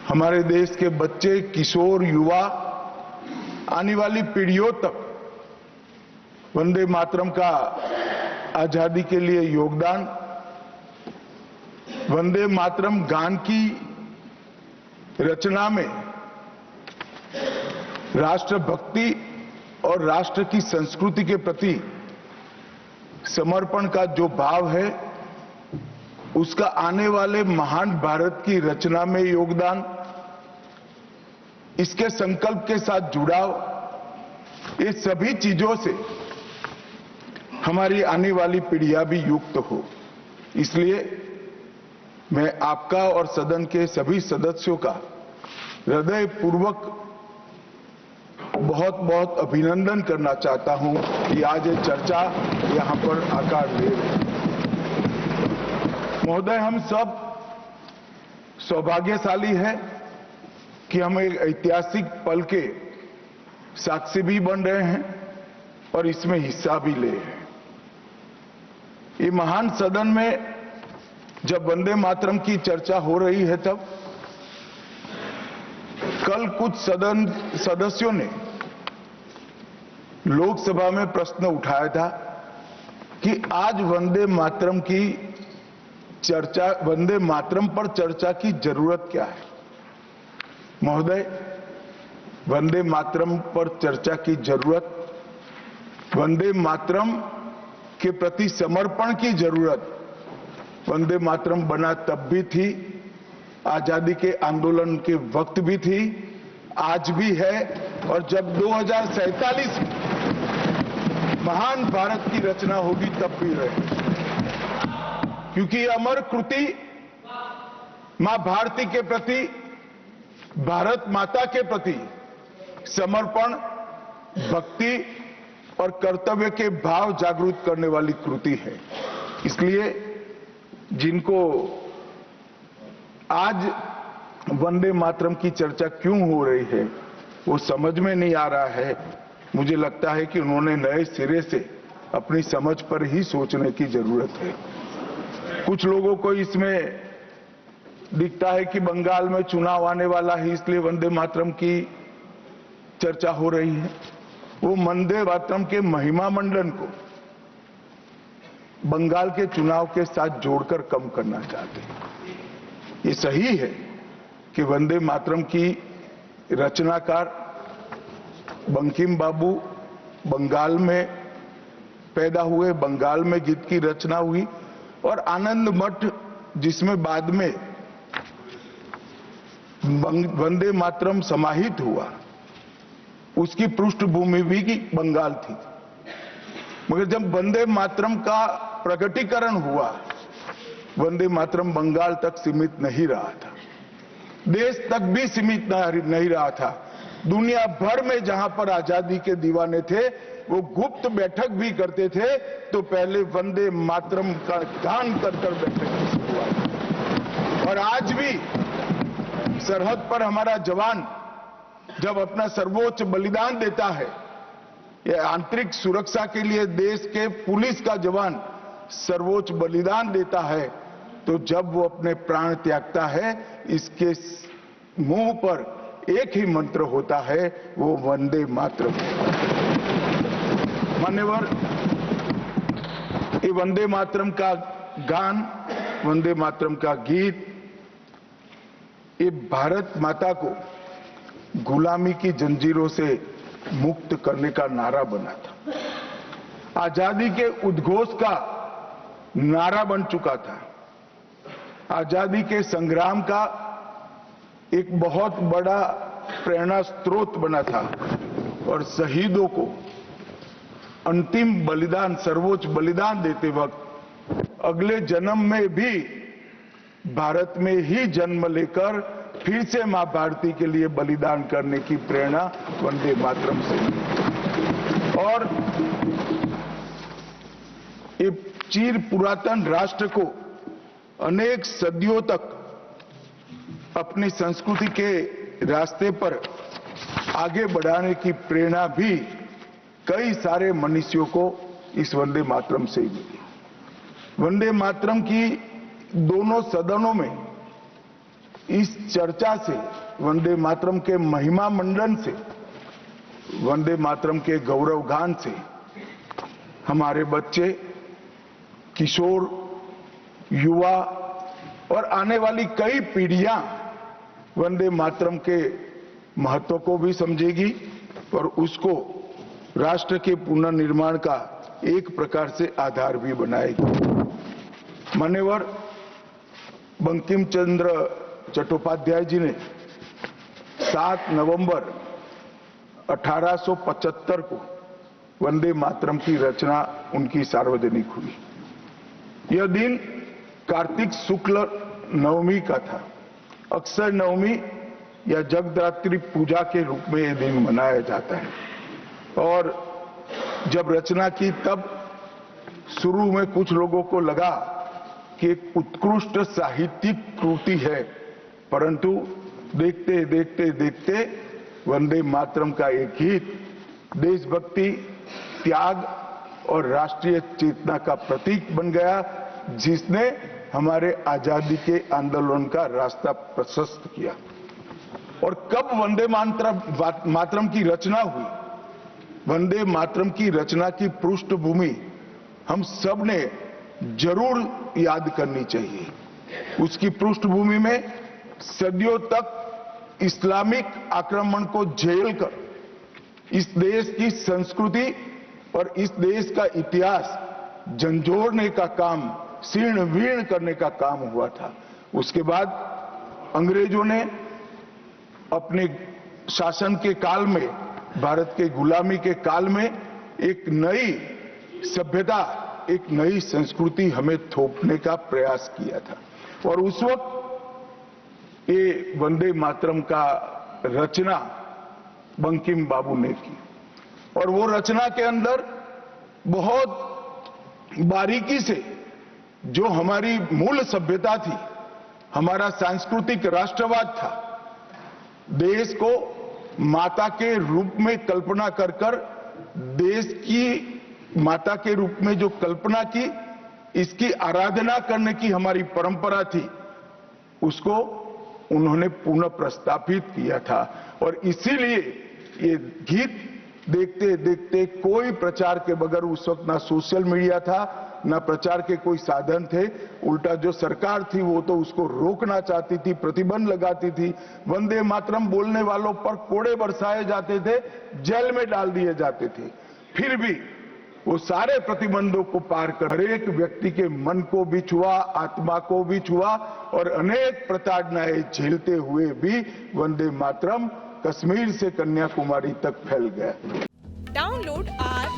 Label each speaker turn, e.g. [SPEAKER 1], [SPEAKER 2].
[SPEAKER 1] हमारे देश के बच्चे, किशोर, युवा, आने वाली पीढ़ियों तक वंदे मातरम का आजादी के लिए योगदान, वंदे मातरम गान की रचना में राष्ट्रभक्ति और राष्ट्र की संस्कृति के प्रति समर्पण का जो भाव है, उसका आने वाले महान भारत की रचना में योगदान, इसके संकल्प के साथ जुड़ाव, ये सभी चीजों से हमारी आने वाली पीढ़ियां भी युक्त हो। इसलिए मैं आपका और सदन के सभी सदस्यों का हृदयपूर्वक बहुत बहुत अभिनंदन करना चाहता हूं कि आज ये चर्चा यहां पर आकार ले रही है। महोदय, हम सब सौभाग्यशाली हैं कि हम एक ऐतिहासिक पल के साक्षी भी बन रहे हैं और इसमें हिस्सा भी ले रहे हैं। ये महान सदन में जब वंदे मातरम की चर्चा हो रही है, तब कल कुछ सदन सदस्यों ने लोकसभा में प्रश्न उठाया था कि आज वंदे मातरम की चर्चा, वंदे मातरम पर चर्चा की जरूरत क्या है। महोदय, वंदे मातरम पर चर्चा की जरूरत, वंदे मातरम के प्रति समर्पण की जरूरत वंदे मातरम बना तब भी थी, आजादी के आंदोलन के वक्त भी थी, आज भी है, और जब 2047 में महान भारत की रचना होगी तब भी रहे। क्योंकि अमर कृति मां भारती के प्रति, भारत माता के प्रति समर्पण, भक्ति और कर्तव्य के भाव जागृत करने वाली कृति है। इसलिए जिनको आज वंदे मातरम की चर्चा क्यों हो रही है वो समझ में नहीं आ रहा है। मुझे लगता है कि उन्होंने नए सिरे से अपनी समझ पर ही सोचने की जरूरत है। कुछ लोगों को इसमें दिखता है कि बंगाल में चुनाव आने वाला है, इसलिए वंदे मातरम की चर्चा हो रही है। वो वंदे मातरम के महिमा मंडन को बंगाल के चुनाव के साथ जोड़कर कम करना चाहते हैं। ये सही है कि वंदे मातरम की रचनाकार बंकिम बाबू बंगाल में पैदा हुए, बंगाल में गीत की रचना हुई, और आनंद मठ जिसमें बाद में वंदे मातरम समाहित हुआ, उसकी पृष्ठभूमि भी बंगाल थी। मगर जब वंदे मातरम का प्रकटीकरण हुआ, वंदे मातरम बंगाल तक सीमित नहीं रहा था, देश तक भी सीमित नहीं रहा था। दुनिया भर में जहां पर आजादी के दीवाने थे, वो गुप्त बैठक भी करते थे तो पहले वंदे मातरम का गान कर बैठक की शुरुआत। और आज भी सरहद पर हमारा जवान जब अपना सर्वोच्च बलिदान देता है, ये आंतरिक सुरक्षा के लिए देश के पुलिस का जवान सर्वोच्च बलिदान देता है, तो जब वो अपने प्राण त्यागता है, इसके मुंह पर एक ही मंत्र होता है, वो वंदे मातरम। मान्यवर, ये वंदे मातरम का गान, वंदे मातरम का गीत, ये भारत माता को गुलामी की जंजीरों से मुक्त करने का नारा बना था, आजादी के उद्घोष का नारा बन चुका था, आजादी के संग्राम का एक बहुत बड़ा प्रेरणा स्रोत बना था, और शहीदों को अंतिम बलिदान, सर्वोच्च बलिदान देते वक्त अगले जन्म में भी भारत में ही जन्म लेकर फिर से मां भारती के लिए बलिदान करने की प्रेरणा वंदे मातरम से मिली। और ये चिर पुरातन राष्ट्र को अनेक सदियों तक अपनी संस्कृति के रास्ते पर आगे बढ़ाने की प्रेरणा भी कई सारे मनुष्यों को इस वंदे मातरम से मिली। वंदे मातरम की दोनों सदनों में इस चर्चा से, वंदे मातरम के महिमा मंडन से, वंदे मातरम के गौरव गान से हमारे बच्चे, किशोर, युवा और आने वाली कई पीढ़ियां वंदे मातरम के महत्व को भी समझेगी और उसको राष्ट्र के पुनर्निर्माण का एक प्रकार से आधार भी बनाएगी। मान्यवर बंकिम चंद्र चट्टोपाध्याय जी ने 7 नवंबर 1875 को वंदे मातरम की रचना उनकी सार्वजनिक हुई। यह दिन कार्तिक शुक्ल नवमी का था। अक्षय नवमी या जगदात्री पूजा के रूप में यह दिन मनाया जाता है। और जब रचना की तब शुरू में कुछ लोगों को लगा कि एक उत्कृष्ट साहित्यिक कृति है, परंतु देखते देखते देखते वंदे मातरम का एक गीत देशभक्ति, त्याग और राष्ट्रीय चेतना का प्रतीक बन गया, जिसने हमारे आजादी के आंदोलन का रास्ता प्रशस्त किया। और कब वंदे मातरम की रचना हुई? वंदे मातरम की रचना की पृष्ठभूमि हम सब ने जरूर याद करनी चाहिए। उसकी पृष्ठभूमि में सदियों तक इस्लामिक आक्रमण को झेलकर इस देश की संस्कृति और इस देश का इतिहास झंझोड़ने का काम, शीर्ण वीर्ण करने का काम हुआ था। उसके बाद अंग्रेजों ने अपने शासन के काल में, भारत के गुलामी के काल में एक नई सभ्यता, एक नई संस्कृति हमें थोपने का प्रयास किया था। और उस वक्त ये वंदे मातरम का रचना बंकिम बाबू ने की और वो रचना के अंदर बहुत बारीकी से जो हमारी मूल सभ्यता थी, हमारा सांस्कृतिक राष्ट्रवाद था, देश को माता के रूप में कल्पना कर कर, देश की माता के रूप में जो कल्पना की, इसकी आराधना करने की हमारी परंपरा थी, उसको उन्होंने पुनः प्रस्तापित किया था। और इसीलिए ये गीत देखते देखते कोई प्रचार के बगैर, उस वक्त ना सोशल मीडिया था, ना प्रचार के कोई साधन थे, उल्टा जो सरकार थी वो तो उसको रोकना चाहती थी, प्रतिबंध लगाती थी, वंदे मातरम बोलने वालों पर कोड़े बरसाए जाते थे, जेल में डाल दिए जाते थे। फिर भी वो सारे प्रतिबंधों को पार कर हर एक व्यक्ति के मन को भी छुआ, आत्मा को भी छुआ और अनेक प्रताड़नाएं झेलते हुए भी वंदे मातरम कश्मीर से कन्याकुमारी तक फैल गया।
[SPEAKER 2] Download are